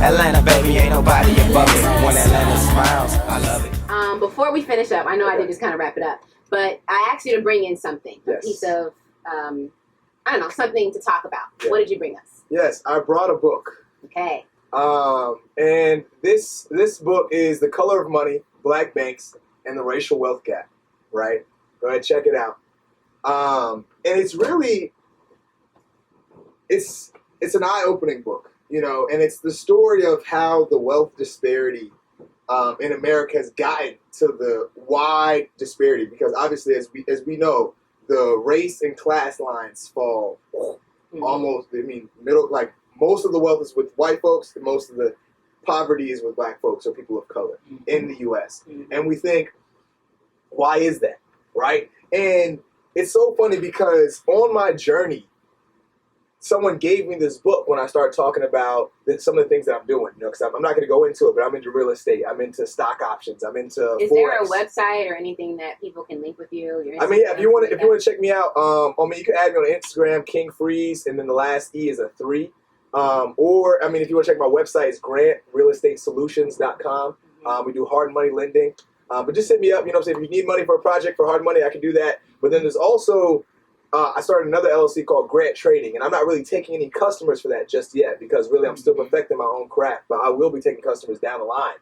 Atlanta, baby, ain't nobody above it. When Atlanta smiles, I love it. Before we finish up, I know I did just kind of wrap it up, but I asked you to bring in something, a piece of, I don't know, something to talk about. What did you bring us? Yes, I brought a book. Okay. And this book is The Color of Money, Black Banks, and the Racial Wealth Gap, right? Go ahead, check it out. And it's really, it's an eye-opening book, you know, and it's the story of how the wealth disparity in America has gotten to the wide disparity, because obviously, as we know, the race and class lines fall almost, I mean, like most of the wealth is with white folks, and most of the poverty is with black folks or people of color in the U.S. And we think, why is that, right? And it's so funny because on my journey, someone gave me this book when I started talking about some of the things that I'm doing. You know, because I'm not going to go into it, but I'm into real estate. I'm into stock options. I'm into Is Forex. there a website or anything that people can link with you? I mean, yeah. If you want to check me out, I mean, you can add me on Instagram, King Freeze, and then the last E is a 3. Or I mean, if you want to check my website, it's grantrealestatesolutions.com. We do hard money lending. But just hit me up. You know what I'm saying? If you need money for a project for hard money, I can do that. But then there's also I started another LLC called Grant Trading, and I'm not really taking any customers for that just yet because really I'm still perfecting my own craft, but I will be taking customers down the line.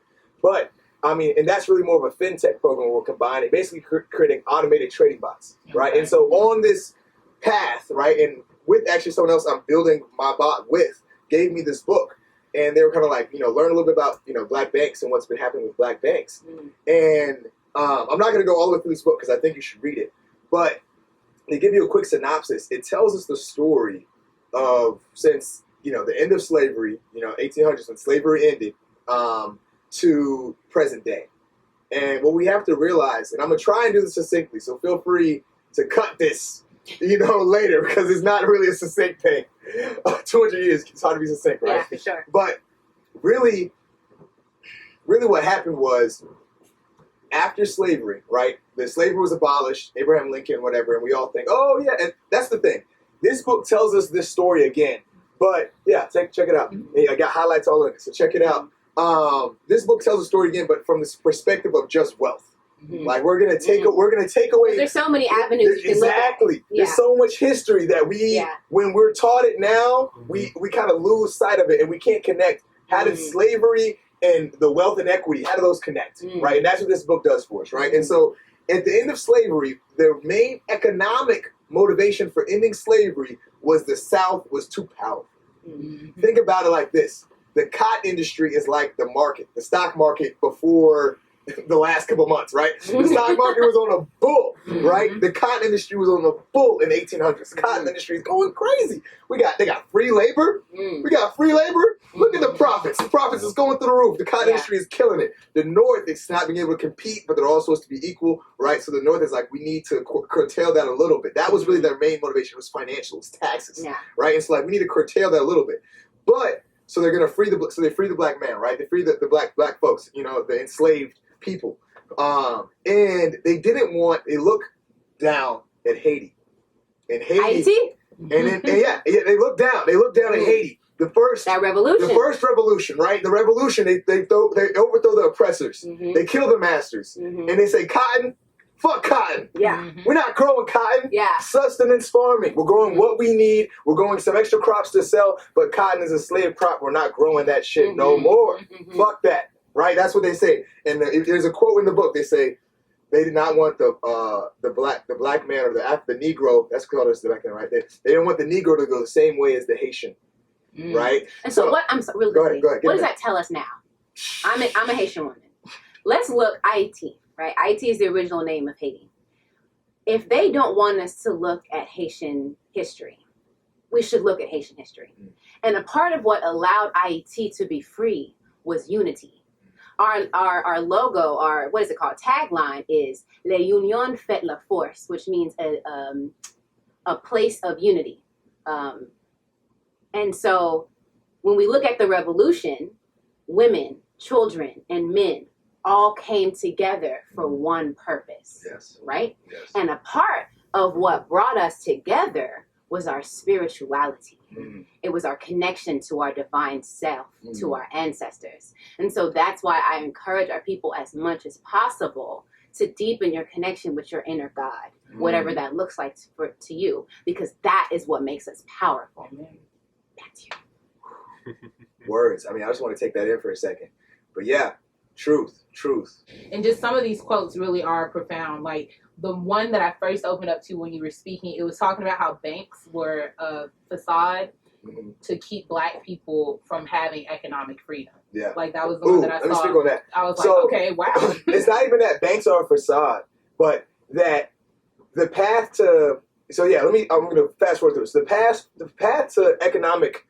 But, I mean, and that's really more of a fintech program we're combining, basically creating automated trading bots, right? And so on this path, right, and with actually someone else I'm building my bot with, gave me this book, and they were kind of like, you know, learn a little bit about, you know, black banks and what's been happening with black banks. And I'm not going to go all the way through this book because I think you should read it, but to give you a quick synopsis, it tells us the story of since, you know, the end of slavery, you know, 1800s when slavery ended, to present day. And what we have to realize, and I'm going to try and do this succinctly, so feel free to cut this, you know, later, because it's not really a succinct thing. 200 years, it's hard to be succinct, right? Yeah, for sure. But really what happened was, after slavery, right? The slavery was abolished, Abraham Lincoln, whatever, and we all think, oh yeah, and that's the thing. This book tells us this story again. But yeah, check it out. I got highlights all in it, so check it out. This book tells the story again, but from this perspective of just wealth. Like we're gonna take away. There's so many avenues. Exactly. There's so much history that we, when we're taught it now, we kind of lose sight of it, and we can't connect. How did slavery and the wealth and equity, how do those connect, right? And that's what this book does for us, right? And so at the end of slavery, the main economic motivation for ending slavery was the South was too powerful. Think about it like this. The cotton industry is like the market, the stock market before the last couple months, right? The stock market was on a bull, right? The cotton industry was on a bull in the 1800s. The cotton industry is going crazy. They got free labor. We got free labor. Look at the profits. The profits is going through the roof. The cotton industry is killing it. The North is not being able to compete, but they're all supposed to be equal, right? So the North is like, we need to curtail that a little bit. That was really their main motivation. It was financial. It was taxes, right? And so like, we need to curtail that a little bit. But so they're gonna free they free the black man, right? They free the black folks, you know, the enslaved people, and they look down at Haiti, and Haiti, and then they look down at Haiti. The first revolution, right? The revolution, they overthrow the oppressors, they kill the masters, and they say cotton, fuck cotton. We're not growing cotton. Sustenance farming. We're growing what we need. We're growing some extra crops to sell, but cotton is a slave crop. We're not growing that shit no more. Fuck that. Right, that's what they say, and there's a quote in the book. They say they did not want the black man or the Negro. That's called us back then, right? They didn't want the Negro to go the same way as the Haitian, right? And so what? I'm sorry, really go ahead. What does that tell us now? I'm a Haitian woman. Let's look Haiti, right? Haiti is the original name of Haiti. If they don't want us to look at Haitian history, we should look at Haitian history. And a part of what allowed Haiti to be free was unity. Our logo, our what is it called? Tagline is "L'union fait la force," which means a place of unity. And so, when we look at the revolution, women, children, and men all came together for one purpose. Right? And a part of what brought us together was our spirituality. It was our connection to our divine self, to our ancestors. And so that's why I encourage our people as much as possible to deepen your connection with your inner God, whatever that looks like to you, because that is what makes us powerful. Back to you. Words. I mean, I just want to take that in for a second. But yeah, truth. And just some of these quotes really are profound. Like the one that I first opened up to when you were speaking, it was talking about how banks were a facade to keep Black people from having economic freedom. Yeah. Like that was the one that I saw. Let me speak on that. I was like, okay, wow. It's not even that banks are a facade, but that the path to, so yeah, I'm going to fast forward through this. The path to economic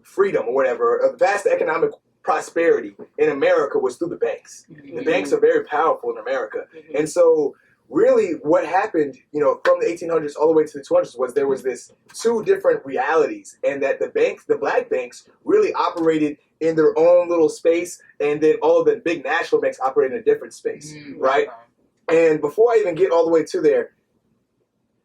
freedom or whatever, the path to economic prosperity in America was through the banks. The banks are very powerful in America. And so really what happened, from the 1800s all the way to the 200s was there was this two different realities, and that the Black banks really operated in their own little space, and then all of the big national banks operated in a different space, right? And before I even get all the way to there,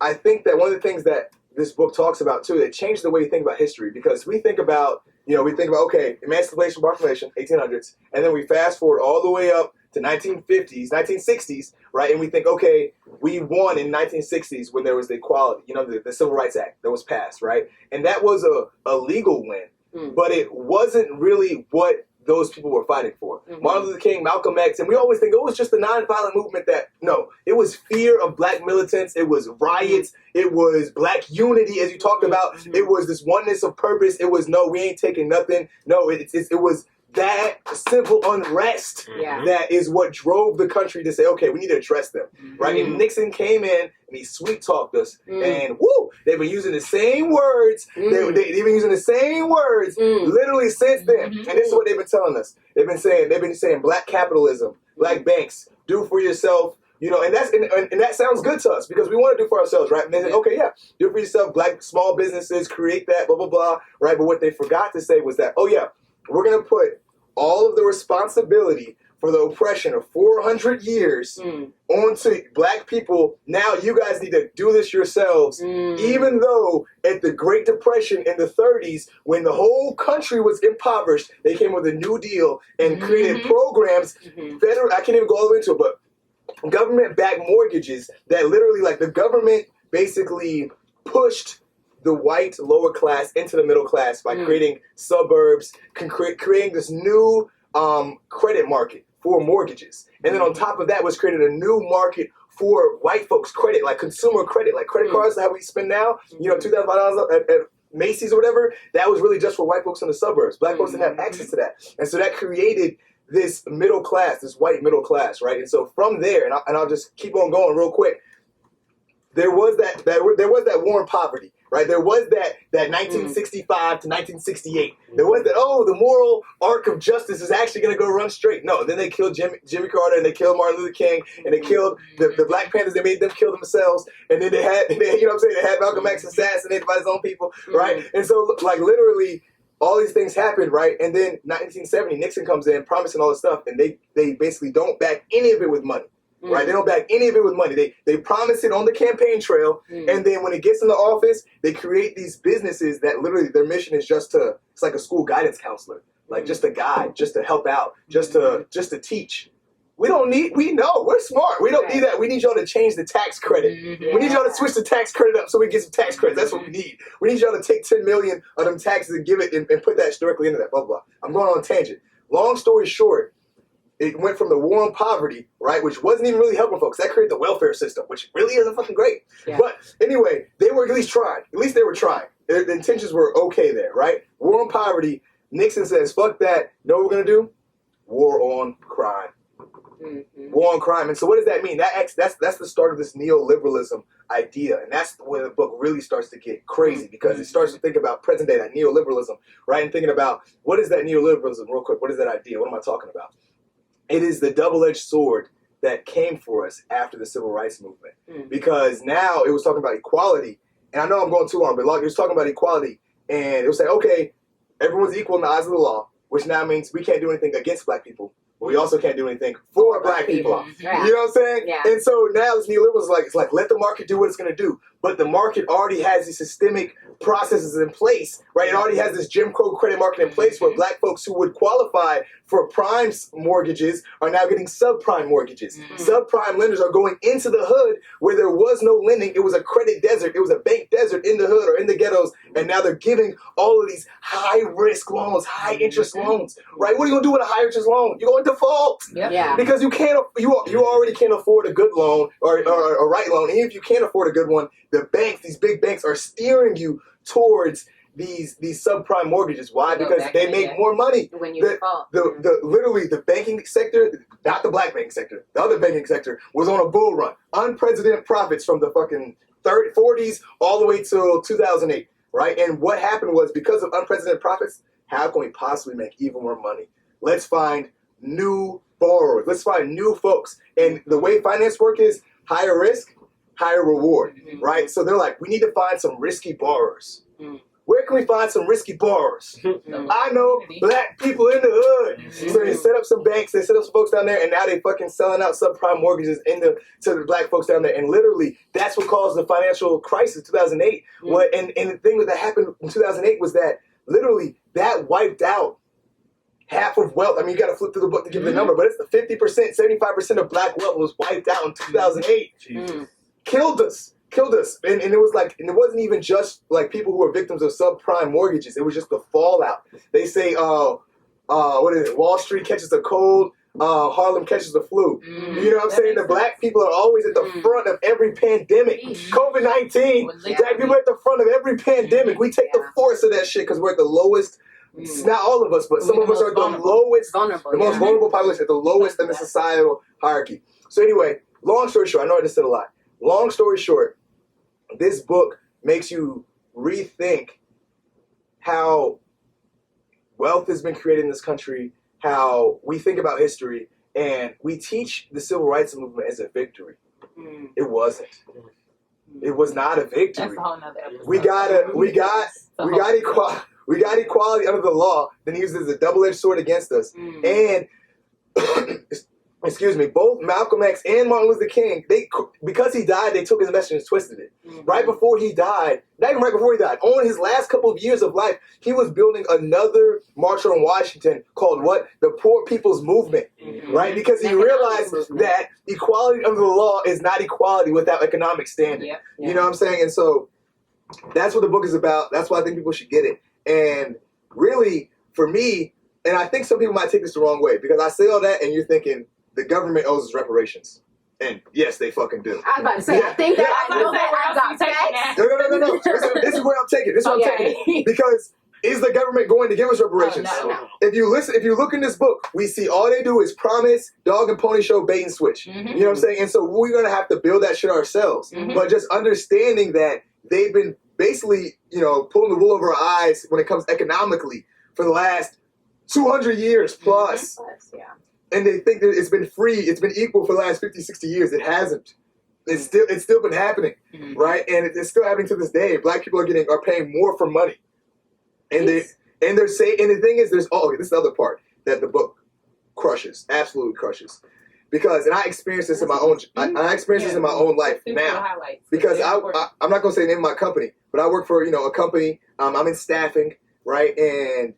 I think that one of the things that this book talks about too, it changed the way you think about history, because we think about, okay, Emancipation Proclamation, 1800s, and then we fast forward all the way up to 1950s, 1960s, right? And we think, okay, we won in 1960s when there was the equality, the Civil Rights Act that was passed, right? And that was a legal win, but it wasn't really what those people were fighting for. Martin Luther King, Malcolm X, and we always think it was just a nonviolent movement it was fear of Black militants, it was riots, it was Black unity, as you talked about, it was this oneness of purpose, it was, no, we ain't taking nothing, no, it was that simple unrest that is what drove the country to say, okay, we need to address them, right? And Nixon came in and he sweet talked us, and they've been using the same words. They've been using the same words literally since then. And this is what they've been telling us. They've been saying Black capitalism, Black banks, do for yourself. And that sounds good to us because we want to do for ourselves, right? And they say, okay, yeah, do it for yourself, Black small businesses, create that, blah, blah, blah, right? But what they forgot to say was that, oh yeah, we're going to put all of the responsibility for the oppression of 400 years onto Black people. Now you guys need to do this yourselves, even though at the Great Depression in the 30s, when the whole country was impoverished, they came with a New Deal and created programs, federal, I can't even go all the way into it, but government-backed mortgages that literally, like, the government basically pushed the white lower class into the middle class by creating suburbs, creating this new credit market for mortgages. And then on top of that was created a new market for white folks' credit, like consumer credit, like credit cards, how we spend now, $2,500 at Macy's or whatever. That was really just for white folks in the suburbs. Black folks didn't have access to that. And so that created this middle class, this white middle class, right? And so from there, and I'll just keep on going real quick, there was that war on poverty, right? There was that 1965 to 1968. There was that, the moral arc of justice is actually going to go run straight. No, then they killed Jimmy Carter, and they killed Martin Luther King, and they killed the Black Panthers. They made them kill themselves, and then they had Malcolm X assassinated by his own people, right? And so, like, literally, all these things happened, right? And then 1970, Nixon comes in promising all this stuff, and they basically don't back any of it with money. Right, they don't back any of it with money. They promise it on the campaign trail, and then when it gets in the office, they create these businesses that literally their mission is it's like a school guidance counselor, like just a guide, just to help out, just to teach. We know, we're smart. We don't need that. We need y'all to change the tax credit. We need y'all to switch the tax credit up so we get some tax credits. That's what we need. We need y'all to take 10 million of them taxes and give it and put that directly into that, blah, blah. I'm going on a tangent. Long story short, it went from the war on poverty, right, which wasn't even really helping folks. That created the welfare system, which really isn't fucking great. Yeah. But anyway, they were at least trying. At least they were trying. The intentions were okay there, right? War on poverty. Nixon says, fuck that. You know what we're going to do? War on crime. War on crime. And so what does that mean? That's the start of this neoliberalism idea. And that's where the book really starts to get crazy, because it starts to think about present day, that neoliberalism, right? And thinking about, what is that neoliberalism? Real quick, what is that idea? What am I talking about? It is the double-edged sword that came for us after the Civil Rights Movement. Because now it was talking about equality. And I know I'm going too long, but it was talking about equality. And it was saying, okay, everyone's equal in the eyes of the law, which now means we can't do anything against Black people. But we also can't do anything for black people. Yeah. You know what I'm saying? Yeah. And so now this neoliberals it's like let the market do what it's going to do. But the market already has these systemic processes in place, right? It already has this Jim Crow credit market in place where black folks who would qualify for prime mortgages are now getting subprime mortgages. Subprime lenders are going into the hood where there was no lending. It was a credit desert. It was a bank desert in the hood or in the ghettos. And now they're giving all of these high risk loans, high interest loans, right? What are you going to do with a high interest loan? You're going to default. Yep. Yeah. Because you already can't afford a good loan or a right loan. And even if you can't afford a good one, the banks, these big banks, are steering you towards these subprime mortgages. Why? Because they make more money. When you default. Literally the banking sector, not the black banking sector, the other banking sector was on a bull run. Unprecedented profits from the fucking 40s all the way till 2008, right? And what happened was because of unprecedented profits, how can we possibly make even more money? Let's find new borrowers. Let's find new folks. And the way finance work is higher risk, higher reward, right? So they're like, we need to find some risky borrowers. Where can we find some risky borrowers? I know black people in the hood. So they set up some banks, they set up some folks down there, and now they fucking selling out subprime mortgages to the black folks down there. And literally, that's what caused the financial crisis, 2008. And the thing that happened in 2008 was that literally that wiped out half of wealth. I mean, you got to flip through the book to give the number, but it's the 50%, 75% of black wealth was wiped out in 2008. Killed us. And it was like, and it wasn't even just like people who were victims of subprime mortgages. It was just the fallout. They say, what is it? Wall Street catches a cold, Harlem catches the flu. You know what I'm saying? The black people are always at the front of every pandemic. COVID-19, black people are at the front of every pandemic. We take the force of that shit because we're at the lowest. It's not all of us, but some of us are the lowest, the most vulnerable population, at the lowest in the societal hierarchy. So anyway, long story short, I know I just said a lot. Long story short, this book makes you rethink how wealth has been created in this country, how we think about history, and we teach the civil rights movement as a victory. It wasn't. It was not a victory. That's a whole nother episode. We got equality under the law, then used as a double-edged sword against us. And excuse me, both Malcolm X and Martin Luther King, because he died, they took his message and twisted it. Right before he died, not even right before he died, on his last couple of years of life, he was building another march on Washington called what? The Poor People's Movement. Right? Because he realized that equality under the law is not equality without economic standing. You know what I'm saying? And so that's what the book is about. That's why I think people should get it. And really, for me, and I think some people might take this the wrong way, because I say all that and you're thinking, the government owes us reparations. And yes, they fucking do. I was about to say, I think that I know that I got facts. No. This is where I'm taking it. Because is the government going to give us reparations? No. If you look in this book, we see all they do is promise, dog and pony show, bait and switch. You know what I'm saying? And so we're going to have to build that shit ourselves. But just understanding that they've been basically, pulling the wool over our eyes when it comes economically for the last 200 years plus. And they think that it's been free, it's been equal for the last 50, 60 years. It hasn't. It's still been happening, right? And it's still happening to this day. Black people are paying more for money. And they're saying, and the thing is, this is the other part that the book crushes, absolutely crushes. Because, and I experienced this in my own, I experienced this in my own life now. Because I'm not going to say the name of my company, but I work for, a company, I'm in staffing, right? And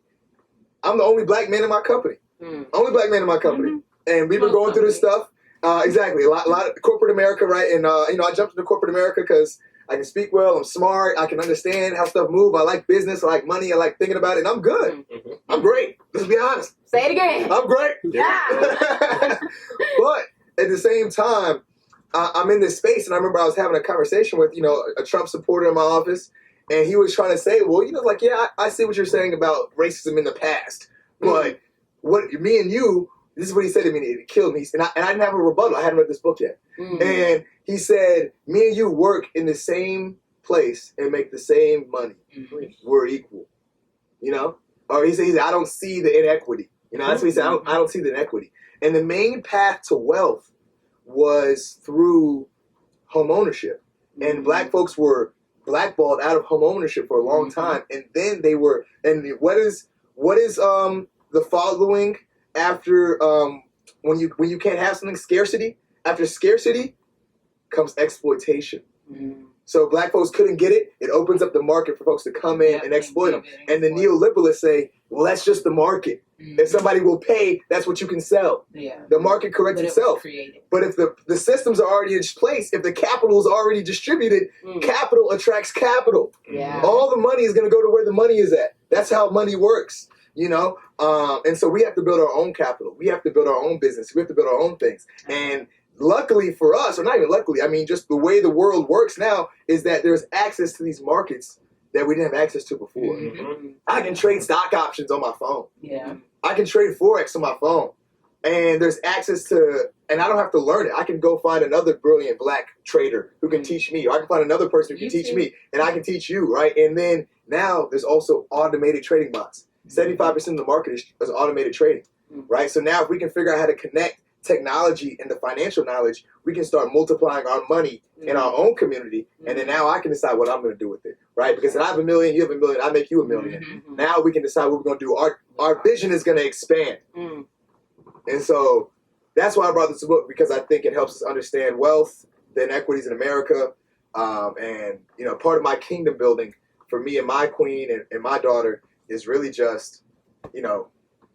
I'm the only black man in my company. Only black man in my company. And we've been going through this stuff. Exactly. A lot of corporate America, right? And, I jumped into corporate America because I can speak well, I'm smart, I can understand how stuff move, I like business, I like money, I like thinking about it, and I'm good. I'm great. Let's be honest. Say it again. I'm great. Yeah. But at the same time, I'm in this space, and I remember I was having a conversation with, a Trump supporter in my office, and he was trying to say, well, I see what you're saying about racism in the past, but me and you, this is what he said to me, and it killed me. And I didn't have a rebuttal. I hadn't read this book yet. And he said, me and you work in the same place and make the same money. We're equal. Or he said, I don't see the inequity. That's what he said. I don't see the inequity. And the main path to wealth was through home ownership. And black folks were blackballed out of home ownership for a long time. And then they were, and what is the following after when you can't have something, scarcity. After scarcity comes exploitation. Mm. So black folks couldn't get it. It opens up the market for folks to come in and exploit them. And the neoliberalists say, well, that's just the market. Mm-hmm. If somebody will pay, that's what you can sell. Yeah. The market corrects itself. But if the systems are already in place, if the capital is already distributed, capital attracts capital. Yeah. All the money is going to go to where the money is at. That's how money works. You know, and so we have to build our own capital. We have to build our own business. We have to build our own things. And luckily for us, or not even luckily, I mean, just the way the world works now is that there's access to these markets that we didn't have access to before. Mm-hmm. I can trade stock options on my phone. Yeah. I can trade Forex on my phone. And there's access to, and I don't have to learn it. I can go find another brilliant black trader who can teach me, or I can find another person who can teach me, and I can teach you, right? And then now there's also automated trading bots. 75% of the market is automated trading, right? So now if we can figure out how to connect technology and the financial knowledge, we can start multiplying our money in our own community, and then now I can decide what I'm going to do with it, right? Because if I have $1 million, you have $1 million, I make you $1 million. Now we can decide what we're going to do. Our vision is going to expand. And so that's why I brought this book, because I think it helps us understand wealth, the inequities in America, and, you know, part of my kingdom building for me and my queen and my daughter is really just, you know,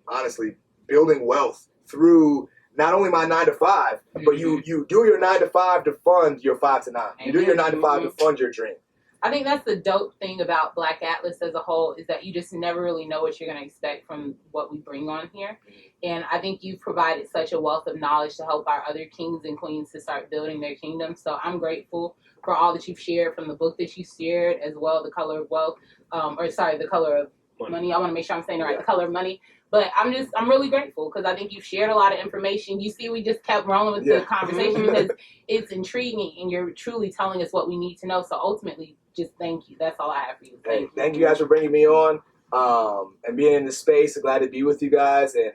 honestly, building wealth through not only my 9 to 5, but you do your 9 to 5 to fund your 5 to 9. You do your 9 to 5 to fund your dream. I think that's the dope thing about Black Atlas as a whole, is that you just never really know what you're going to expect from what we bring on here. And I think you've provided such a wealth of knowledge to help our other kings and queens to start building their kingdom. So I'm grateful for all that you've shared, from the book that you shared as well, The Color of Wealth, The Color of Money. I want to make sure I'm saying it right, The Color of Money. But I'm really grateful, because I think you've shared a lot of information. You see, we just kept rolling with the conversation because it's intriguing, and you're truly telling us what we need to know. So ultimately, just thank you. That's all I have for you. Thank you guys for bringing me on and being in this space. I'm glad to be with you guys. And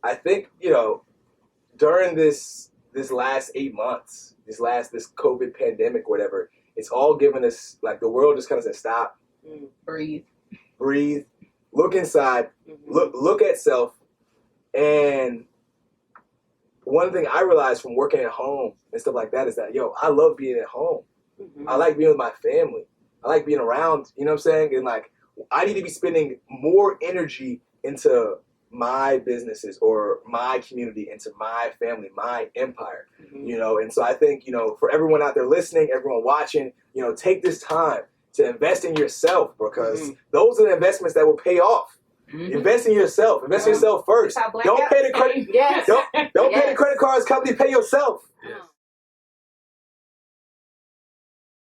I think, you know, during this last 8 months, this COVID pandemic, whatever, it's all given us, like, the world just kind of said, stop, breathe, look inside, look at self. And one thing I realized from working at home and stuff like that is that, I love being at home. I like being with my family. I like being around, you know what I'm saying? And, like, I need to be spending more energy into my businesses or my community, into my family, my empire, you know? And so I think, you know, for everyone out there listening, everyone watching, you know, take this time to invest in yourself, because those are the investments that will pay off. Invest in yourself. Invest in yourself first. Don't pay the credit. Don't pay the credit cards company. Pay yourself.